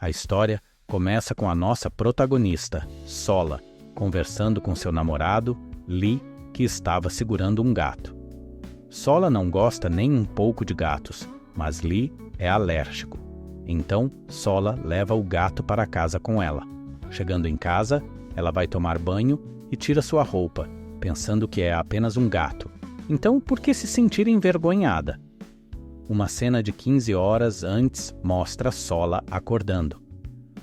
A história começa com a nossa protagonista, Sola, conversando com seu namorado, Lee, que estava segurando um gato. Sola não gosta nem um pouco de gatos, mas Lee é alérgico. Então, Sola leva o gato para casa com ela. Chegando em casa, ela vai tomar banho e tira sua roupa, pensando que é apenas um gato. Então, por que se sentir envergonhada? Uma cena de 15 horas antes mostra Sola acordando.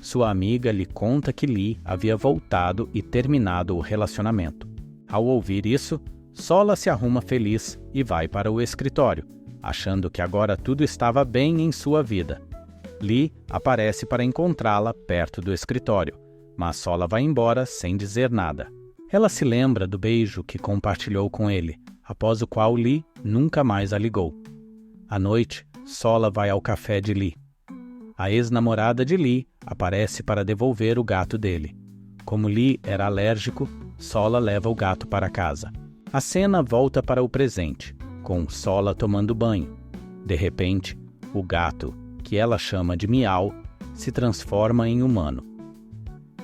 Sua amiga lhe conta que Lee havia voltado e terminado o relacionamento. Ao ouvir isso, Sola se arruma feliz e vai para o escritório, achando que agora tudo estava bem em sua vida. Lee aparece para encontrá-la perto do escritório, mas Sola vai embora sem dizer nada. Ela se lembra do beijo que compartilhou com ele, após o qual Lee nunca mais a ligou. À noite, Sola vai ao café de Lee. A ex-namorada de Lee aparece para devolver o gato dele. Como Lee era alérgico, Sola leva o gato para casa. A cena volta para o presente, com Sola tomando banho. De repente, o gato, que ela chama de Miau, se transforma em humano.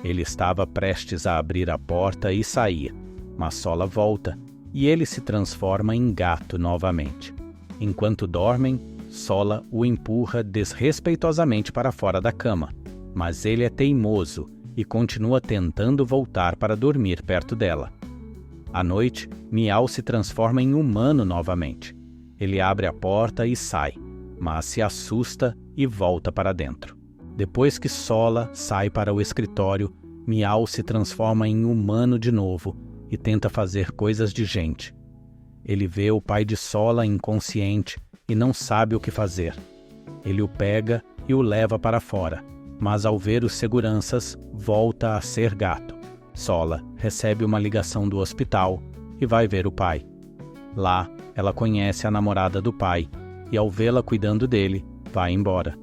Ele estava prestes a abrir a porta e sair, mas Sola volta e ele se transforma em gato novamente. Enquanto dormem, Sola o empurra desrespeitosamente para fora da cama, mas ele é teimoso e continua tentando voltar para dormir perto dela. À noite, Miau se transforma em humano novamente. Ele abre a porta e sai, mas se assusta e volta para dentro. Depois que Sola sai para o escritório, Miau se transforma em humano de novo e tenta fazer coisas de gente. Ele vê o pai de Sola inconsciente e não sabe o que fazer. Ele o pega e o leva para fora, mas ao ver os seguranças, volta a ser gato. Sola recebe uma ligação do hospital e vai ver o pai. Lá, ela conhece a namorada do pai e, ao vê-la cuidando dele, vai embora.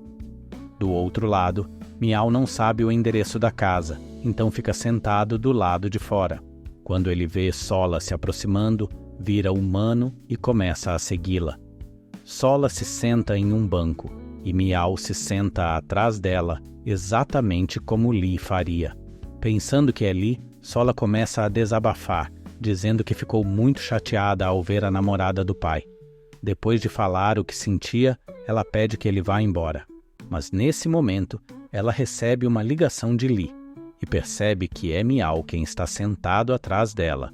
Do outro lado, Miau não sabe o endereço da casa, então fica sentado do lado de fora. Quando ele vê Sola se aproximando, vira humano e começa a segui-la. Sola se senta em um banco e Miau se senta atrás dela, exatamente como Lee faria. Pensando que é Lee, Sola começa a desabafar, dizendo que ficou muito chateada ao ver a namorada do pai. Depois de falar o que sentia, ela pede que ele vá embora. Mas nesse momento, ela recebe uma ligação de Lee e percebe que é Miau quem está sentado atrás dela.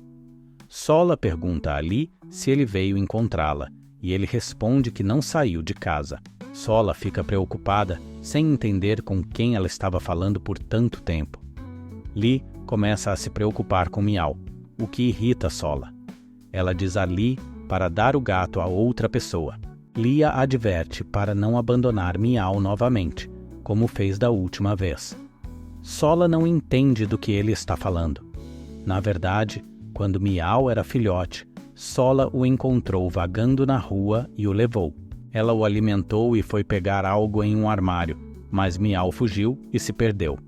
Sola pergunta a Lee se ele veio encontrá-la e ele responde que não saiu de casa. Sola fica preocupada, sem entender com quem ela estava falando por tanto tempo. Lee começa a se preocupar com Miau, o que irrita Sola. Ela diz a Lee para dar o gato a outra pessoa. Lee a adverte para não abandonar Miau novamente, como fez da última vez. Sola não entende do que ele está falando. Na verdade, quando Miau era filhote, Sola o encontrou vagando na rua e o levou. Ela o alimentou e foi pegar algo em um armário, mas Miau fugiu e se perdeu.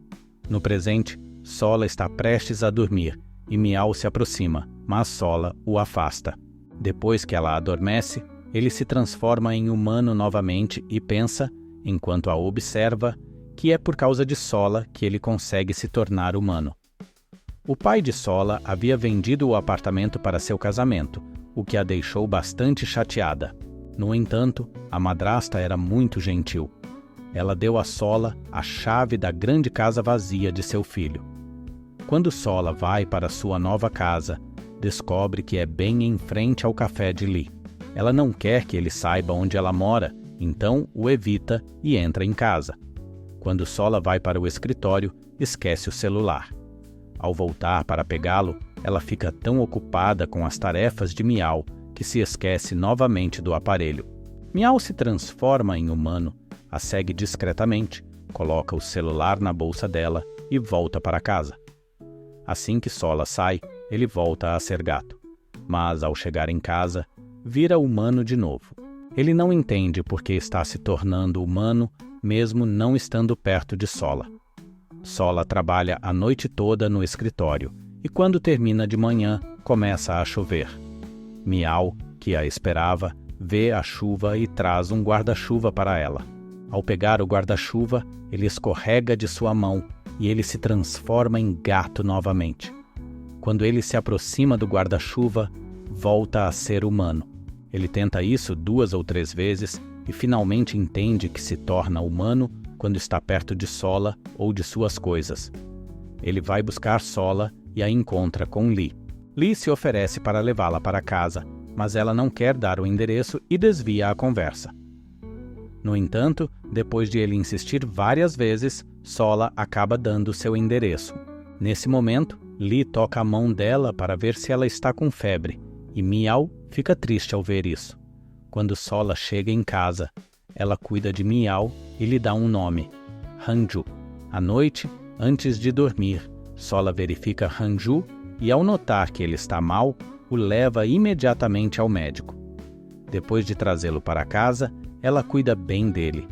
No presente, Sola está prestes a dormir e Miau se aproxima, mas Sola o afasta. Depois que ela adormece, ele se transforma em humano novamente e pensa, enquanto a observa, que é por causa de Sola que ele consegue se tornar humano. O pai de Sola havia vendido o apartamento para seu casamento, o que a deixou bastante chateada. No entanto, a madrasta era muito gentil. Ela deu a Sola a chave da grande casa vazia de seu filho. Quando Sola vai para sua nova casa, descobre que é bem em frente ao café de Lee. Ela não quer que ele saiba onde ela mora, então o evita e entra em casa. Quando Sola vai para o escritório, esquece o celular. Ao voltar para pegá-lo, ela fica tão ocupada com as tarefas de Miau que se esquece novamente do aparelho. Miau se transforma em humano, a segue discretamente, coloca o celular na bolsa dela e volta para casa. Assim que Sola sai, ele volta a ser gato. Mas, ao chegar em casa, vira humano de novo. Ele não entende por que está se tornando humano, mesmo não estando perto de Sola. Sola trabalha a noite toda no escritório e quando termina de manhã, começa a chover. Miau, que a esperava, vê a chuva e traz um guarda-chuva para ela. Ao pegar o guarda-chuva, ele escorrega de sua mão e ele se transforma em gato novamente. Quando ele se aproxima do guarda-chuva, volta a ser humano. Ele tenta isso 2 ou 3 vezes e finalmente entende que se torna humano quando está perto de Sola ou de suas coisas. Ele vai buscar Sola e a encontra com Lee. Lee se oferece para levá-la para casa, mas ela não quer dar o endereço e desvia a conversa. No entanto, depois de ele insistir várias vezes, Sola acaba dando seu endereço. Nesse momento, Lee toca a mão dela para ver se ela está com febre, e Miau fica triste ao ver isso. Quando Sola chega em casa, ela cuida de Miau e lhe dá um nome, Hanju. À noite, antes de dormir, Sola verifica Hanju e, ao notar que ele está mal, o leva imediatamente ao médico. Depois de trazê-lo para casa, ela cuida bem dele.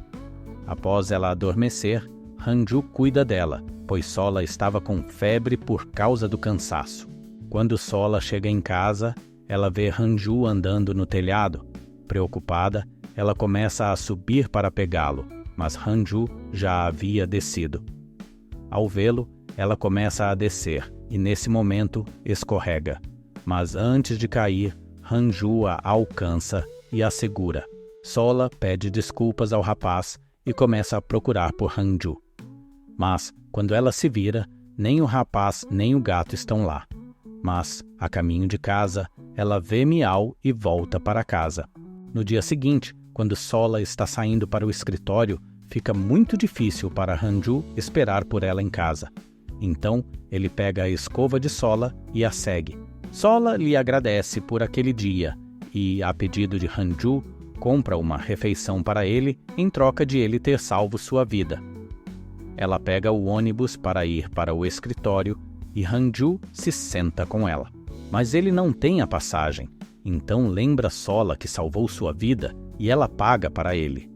Após ela adormecer, Hanju cuida dela, pois Sola estava com febre por causa do cansaço. Quando Sola chega em casa, ela vê Hanju andando no telhado. Preocupada, ela começa a subir para pegá-lo, mas Hanju já havia descido. Ao vê-lo, ela começa a descer e, nesse momento, escorrega. Mas antes de cair, Hanju a alcança e a segura. Sola pede desculpas ao rapaz e começa a procurar por Hanju. Mas, quando ela se vira, nem o rapaz nem o gato estão lá. Mas, a caminho de casa, ela vê Miau e volta para casa. No dia seguinte, quando Sola está saindo para o escritório, fica muito difícil para Hanju esperar por ela em casa. Então, ele pega a escova de Sola e a segue. Sola lhe agradece por aquele dia e, a pedido de Hanju, compra uma refeição para ele em troca de ele ter salvo sua vida. Ela pega o ônibus para ir para o escritório e Hanju se senta com ela. Mas ele não tem a passagem, então lembra Sola que salvou sua vida e ela paga para ele.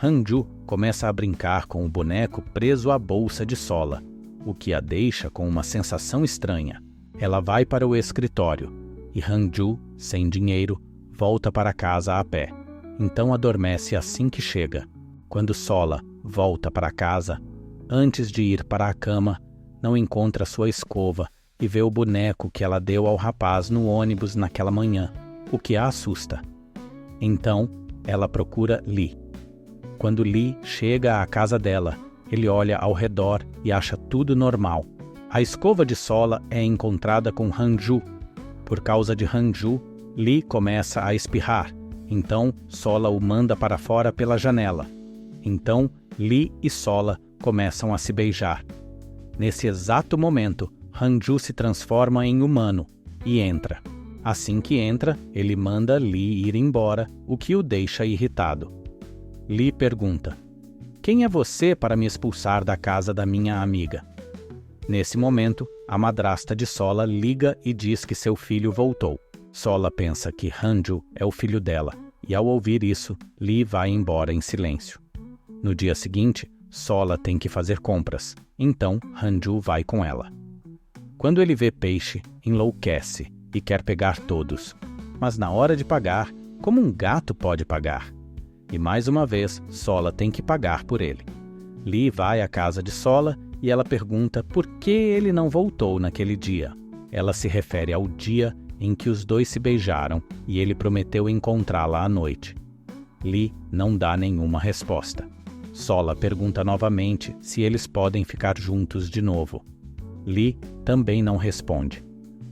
Hanju começa a brincar com o boneco preso à bolsa de Sola, o que a deixa com uma sensação estranha. Ela vai para o escritório e Hanju, sem dinheiro, volta para casa a pé. Então adormece assim que chega. Quando Sola volta para casa, antes de ir para a cama, não encontra sua escova e vê o boneco que ela deu ao rapaz no ônibus naquela manhã, o que a assusta. Então, ela procura Lee. Quando Lee chega à casa dela, ele olha ao redor e acha tudo normal. A escova de Sola é encontrada com Hanju. Por causa de Hanju, Lee começa a espirrar. Então, Sola o manda para fora pela janela. Então, Lee e Sola começam a se beijar. Nesse exato momento, Hanju se transforma em humano e entra. Assim que entra, ele manda Lee ir embora, o que o deixa irritado. Lee pergunta: "Quem é você para me expulsar da casa da minha amiga?" Nesse momento, a madrasta de Sola liga e diz que seu filho voltou. Sola pensa que Hanju é o filho dela, e ao ouvir isso, Lee vai embora em silêncio. No dia seguinte, Sola tem que fazer compras, então Hanju vai com ela. Quando ele vê peixe, enlouquece e quer pegar todos. Mas na hora de pagar, como um gato pode pagar? E mais uma vez, Sola tem que pagar por ele. Lee vai à casa de Sola e ela pergunta por que ele não voltou naquele dia. Ela se refere ao dia em que os dois se beijaram e ele prometeu encontrá-la à noite. Lee não dá nenhuma resposta. Sola pergunta novamente se eles podem ficar juntos de novo. Lee também não responde.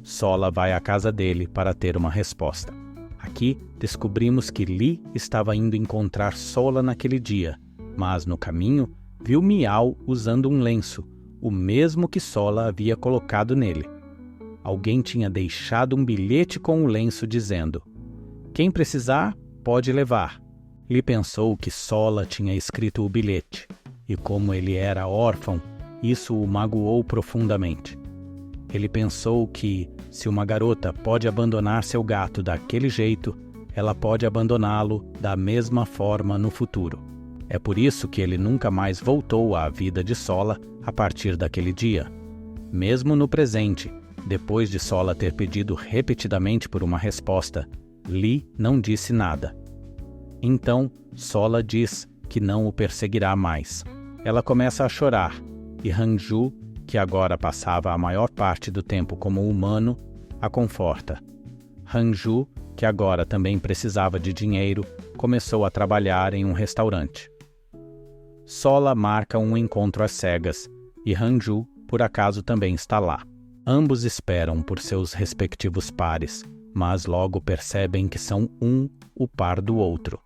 Sola vai à casa dele para ter uma resposta. Aqui descobrimos que Lee estava indo encontrar Sola naquele dia, mas no caminho viu Miau usando um lenço, o mesmo que Sola havia colocado nele. Alguém tinha deixado um bilhete com o lenço dizendo: "Quem precisar, pode levar." Lee pensou que Sola tinha escrito o bilhete, e como ele era órfão, isso o magoou profundamente. Ele pensou que, se uma garota pode abandonar seu gato daquele jeito, ela pode abandoná-lo da mesma forma no futuro. É por isso que ele nunca mais voltou à vida de Sola a partir daquele dia. Mesmo no presente, depois de Sola ter pedido repetidamente por uma resposta, Lee não disse nada. Então, Sola diz que não o perseguirá mais. ela começa a chorar, e Hanju, que agora passava a maior parte do tempo como humano, a conforta. Hanju, que agora também precisava de dinheiro, começou a trabalhar em um restaurante. Sola marca um encontro às cegas, e Hanju, por acaso, também está lá. Ambos esperam por seus respectivos pares, mas logo percebem que são o par do outro.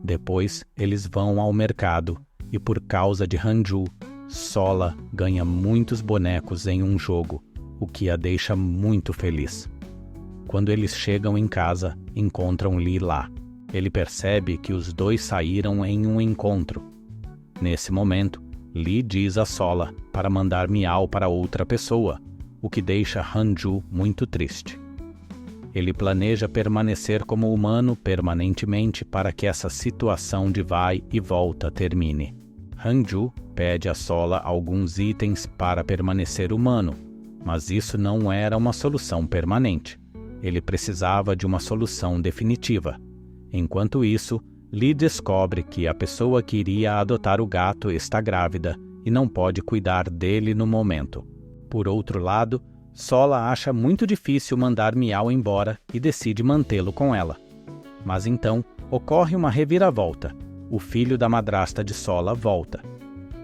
Depois, eles vão ao mercado, e por causa de Hanju, Sola ganha muitos bonecos em um jogo, o que a deixa muito feliz. Quando eles chegam em casa, encontram Lee lá. Ele percebe que os dois saíram em um encontro. Nesse momento, Lee diz a Sola para mandar Miau para outra pessoa, o que deixa Hanju muito triste. Ele planeja permanecer como humano permanentemente para que essa situação de vai e volta termine. Hanju pede a Sola alguns itens para permanecer humano, mas isso não era uma solução permanente. Ele precisava de uma solução definitiva. Enquanto isso, Lee descobre que a pessoa que iria adotar o gato está grávida e não pode cuidar dele no momento. Por outro lado, Sola acha muito difícil mandar Miau embora e decide mantê-lo com ela. Mas então, ocorre uma reviravolta. O filho da madrasta de Sola volta.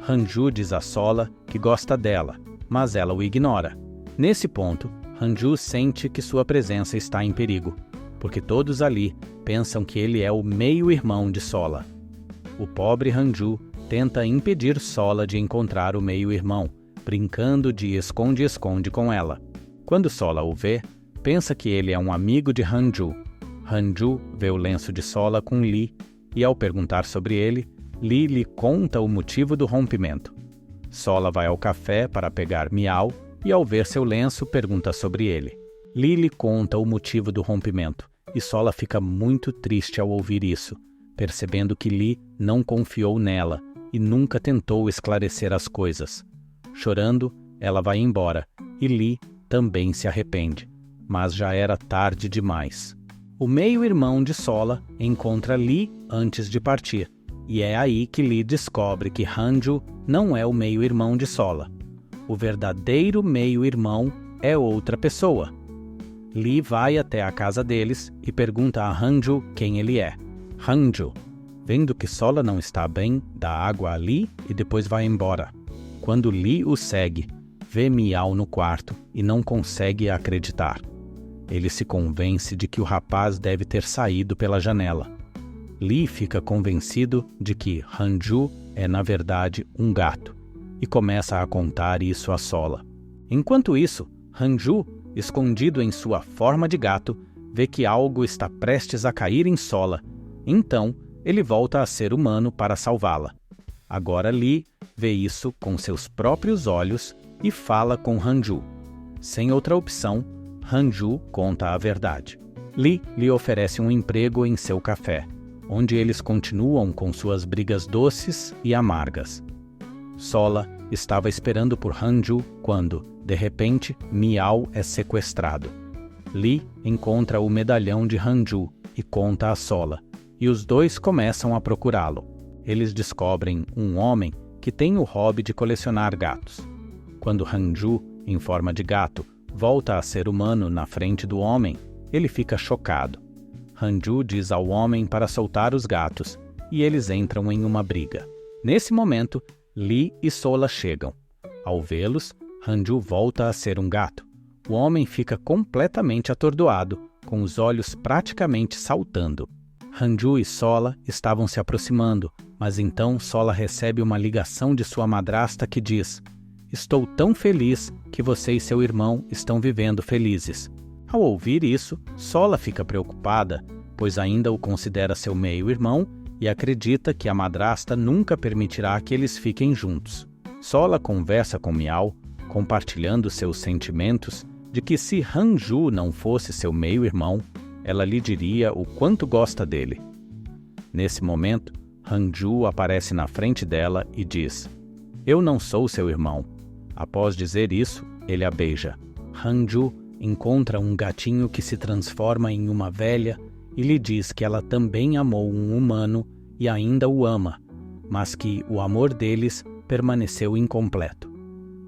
Hanju diz a Sola que gosta dela, mas ela o ignora. Nesse ponto, Hanju sente que sua presença está em perigo, porque todos ali pensam que ele é o meio-irmão de Sola. O pobre Hanju tenta impedir Sola de encontrar o meio-irmão, brincando de esconde-esconde com ela. Quando Sola o vê, pensa que ele é um amigo de Hanju. Hanju vê o lenço de Sola com Lee, e ao perguntar sobre ele, Lee lhe conta o motivo do rompimento. Sola vai ao café para pegar Miau, e ao ver seu lenço, pergunta sobre ele. Lee lhe conta o motivo do rompimento, e Sola fica muito triste ao ouvir isso, percebendo que Lee não confiou nela e nunca tentou esclarecer as coisas. Chorando, ela vai embora, e Lee também se arrepende, mas já era tarde demais. O meio-irmão de Sola encontra Lee antes de partir, e é aí que Lee descobre que Hanju não é o meio-irmão de Sola. O verdadeiro meio-irmão é outra pessoa. Lee vai até a casa deles e pergunta a Hanju quem ele é. Hanju, vendo que Sola não está bem, dá água a Lee e depois vai embora. Quando Lee o segue, vê Miau no quarto e não consegue acreditar. Ele se convence de que o rapaz deve ter saído pela janela. Lee fica convencido de que Hanju é, na verdade, um gato, e começa a contar isso a Sola. Enquanto isso, Hanju, escondido em sua forma de gato, vê que algo está prestes a cair em Sola. Então, ele volta a ser humano para salvá-la. Agora Lee vê isso com seus próprios olhos e fala com Hanju. Sem outra opção, Hanju conta a verdade. Lee lhe oferece um emprego em seu café, onde eles continuam com suas brigas doces e amargas. Sola estava esperando por Hanju quando, de repente, Miau é sequestrado. Lee encontra o medalhão de Hanju e conta a Sola, e os dois começam a procurá-lo. Eles descobrem um homem que tem o hobby de colecionar gatos. Quando Hanju, em forma de gato, volta a ser humano na frente do homem, ele fica chocado. Hanju diz ao homem para soltar os gatos, e eles entram em uma briga. Nesse momento, Lee e Sola chegam. Ao vê-los, Hanju volta a ser um gato. O homem fica completamente atordoado, com os olhos praticamente saltando. Hanju e Sola estavam se aproximando, mas então Sola recebe uma ligação de sua madrasta que diz: "Estou tão feliz que você e seu irmão estão vivendo felizes." Ao ouvir isso, Sola fica preocupada, pois ainda o considera seu meio-irmão e acredita que a madrasta nunca permitirá que eles fiquem juntos. Sola conversa com Miau, compartilhando seus sentimentos de que se Hanju não fosse seu meio-irmão, ela lhe diria o quanto gosta dele. Nesse momento, Hanju aparece na frente dela e diz: "Eu não sou seu irmão." Após dizer isso, ele a beija. Hanju encontra um gatinho que se transforma em uma velha e lhe diz que ela também amou um humano e ainda o ama, mas que o amor deles permaneceu incompleto.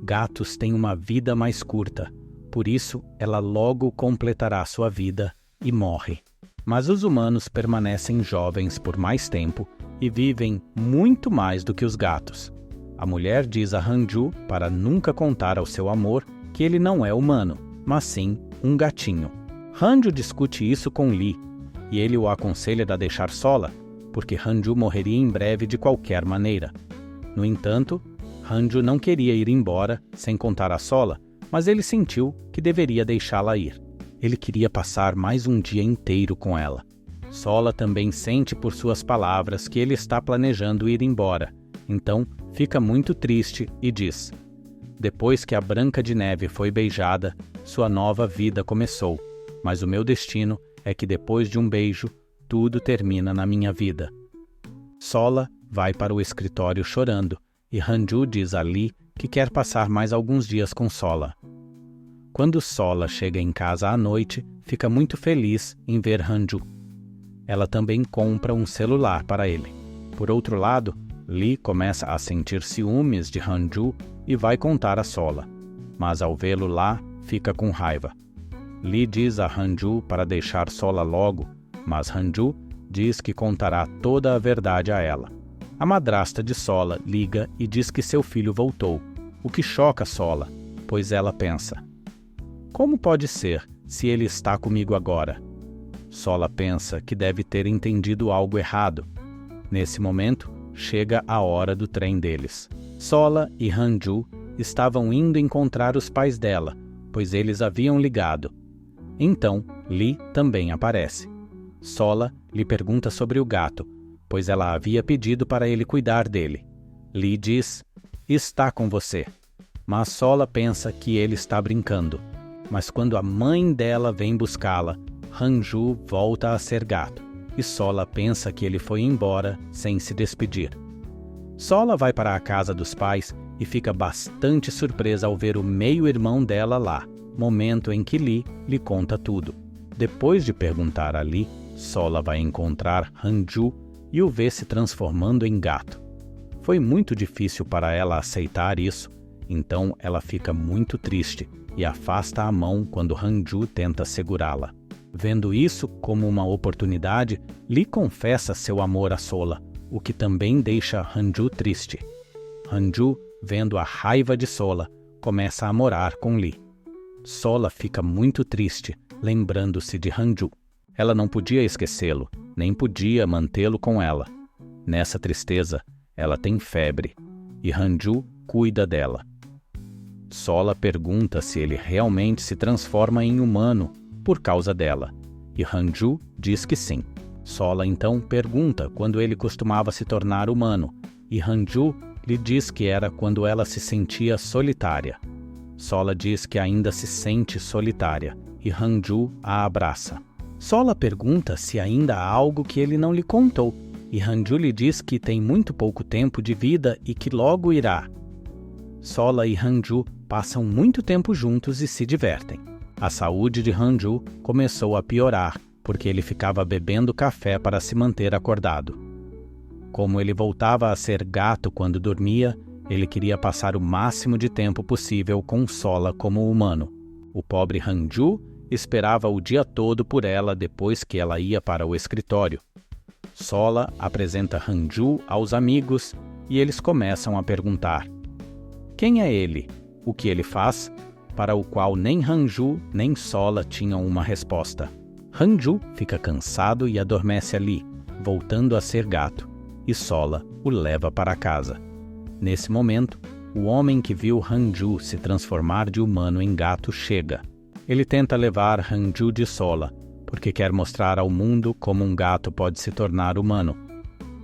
Gatos têm uma vida mais curta, por isso ela logo completará sua vida e morre. Mas os humanos permanecem jovens por mais tempo e vivem muito mais do que os gatos. A mulher diz a Hanju para nunca contar ao seu amor que ele não é humano, mas sim um gatinho. Hanju discute isso com Lee, e ele o aconselha a deixar Sola, porque Hanju morreria em breve de qualquer maneira. No entanto, Hanju não queria ir embora sem contar a Sola, mas ele sentiu que deveria deixá-la ir. Ele queria passar mais um dia inteiro com ela. Sola também sente por suas palavras que ele está planejando ir embora, então fica muito triste e diz: depois que a Branca de Neve foi beijada, sua nova vida começou, mas o meu destino é que depois de um beijo, tudo termina na minha vida. Sola vai para o escritório chorando e Hanju diz a Lee que quer passar mais alguns dias com Sola. Quando Sola chega em casa à noite, fica muito feliz em ver Hanju. Ela também compra um celular para ele. Por outro lado, Lee começa a sentir ciúmes de Hanju e vai contar a Sola, mas ao vê-lo lá, fica com raiva. Lee diz a Hanju para deixar Sola logo, mas Hanju diz que contará toda a verdade a ela. A madrasta de Sola liga e diz que seu filho voltou, o que choca Sola, pois ela pensa: como pode ser se ele está comigo agora? Sola pensa que deve ter entendido algo errado. Nesse momento, chega a hora do trem deles. Sola e Hanju estavam indo encontrar os pais dela, pois eles haviam ligado. Então, Lee também aparece. Sola lhe pergunta sobre o gato, pois ela havia pedido para ele cuidar dele. Lee diz: está com você. Mas Sola pensa que ele está brincando. Mas quando a mãe dela vem buscá-la, Hanju volta a ser gato, e Sola pensa que ele foi embora sem se despedir. Sola vai para a casa dos pais e fica bastante surpresa ao ver o meio-irmão dela lá, momento em que Lee lhe conta tudo. Depois de perguntar a Lee, Sola vai encontrar Hanju e o vê se transformando em gato. Foi muito difícil para ela aceitar isso, então ela fica muito triste e afasta a mão quando Hanju tenta segurá-la. Vendo isso como uma oportunidade, Lee confessa seu amor a Sola, o que também deixa Hanju triste. Hanju, vendo a raiva de Sola, começa a morar com Lee. Sola fica muito triste, lembrando-se de Hanju. Ela não podia esquecê-lo, nem podia mantê-lo com ela. Nessa tristeza, ela tem febre, e Hanju cuida dela. Sola pergunta se ele realmente se transforma em humano por causa dela, e Hanju diz que sim. Sola então pergunta quando ele costumava se tornar humano, e Hanju lhe diz que era quando ela se sentia solitária. Sola diz que ainda se sente solitária, e Hanju a abraça. Sola pergunta se ainda há algo que ele não lhe contou, e Hanju lhe diz que tem muito pouco tempo de vida e que logo irá. Sola e Hanju passam muito tempo juntos e se divertem. A saúde de Hanju começou a piorar, porque ele ficava bebendo café para se manter acordado. Como ele voltava a ser gato quando dormia, ele queria passar o máximo de tempo possível com Sola como humano. O pobre Hanju esperava o dia todo por ela depois que ela ia para o escritório. Sola apresenta Hanju aos amigos e eles começam a perguntar: quem é ele? O que ele faz? Para o qual nem Hanju nem Sola tinham uma resposta. Hanju fica cansado e adormece ali, voltando a ser gato, e Sola o leva para casa. Nesse momento, o homem que viu Hanju se transformar de humano em gato chega. Ele tenta levar Hanju de Sola, porque quer mostrar ao mundo como um gato pode se tornar humano.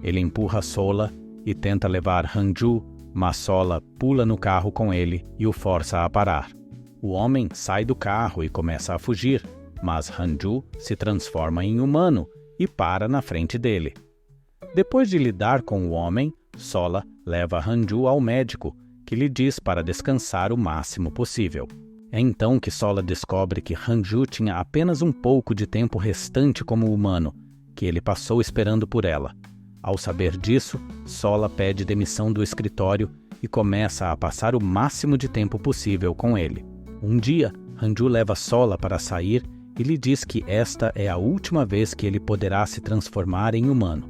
Ele empurra Sola e tenta levar Hanju, mas Sola pula no carro com ele e o força a parar. O homem sai do carro e começa a fugir, mas Hanju se transforma em humano e para na frente dele. Depois de lidar com o homem, Sola leva Hanju ao médico, que lhe diz para descansar o máximo possível. É então que Sola descobre que Hanju tinha apenas um pouco de tempo restante como humano, que ele passou esperando por ela. Ao saber disso, Sola pede demissão do escritório e começa a passar o máximo de tempo possível com ele. Um dia, Hanju leva Sola para sair e lhe diz que esta é a última vez que ele poderá se transformar em humano.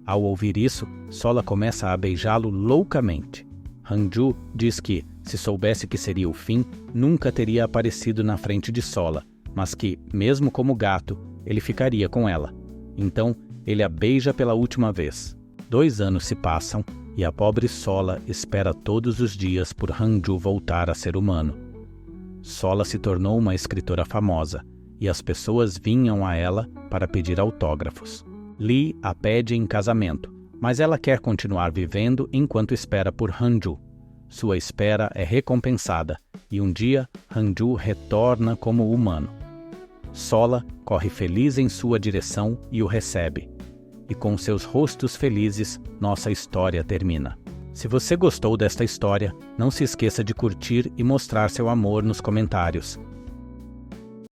Ao ouvir isso, Sola começa a beijá-lo loucamente. Hanju diz que, se soubesse que seria o fim, nunca teria aparecido na frente de Sola, mas que, mesmo como gato, ele ficaria com ela. Então, ele a beija pela última vez. 2 anos se passam e a pobre Sola espera todos os dias por Hanju voltar a ser humano. Sola se tornou uma escritora famosa e as pessoas vinham a ela para pedir autógrafos. Lee a pede em casamento, mas ela quer continuar vivendo enquanto espera por Hanju. Sua espera é recompensada e um dia Hanju retorna como humano. Sola corre feliz em sua direção e o recebe. E com seus rostos felizes, nossa história termina. Se você gostou desta história, não se esqueça de curtir e mostrar seu amor nos comentários.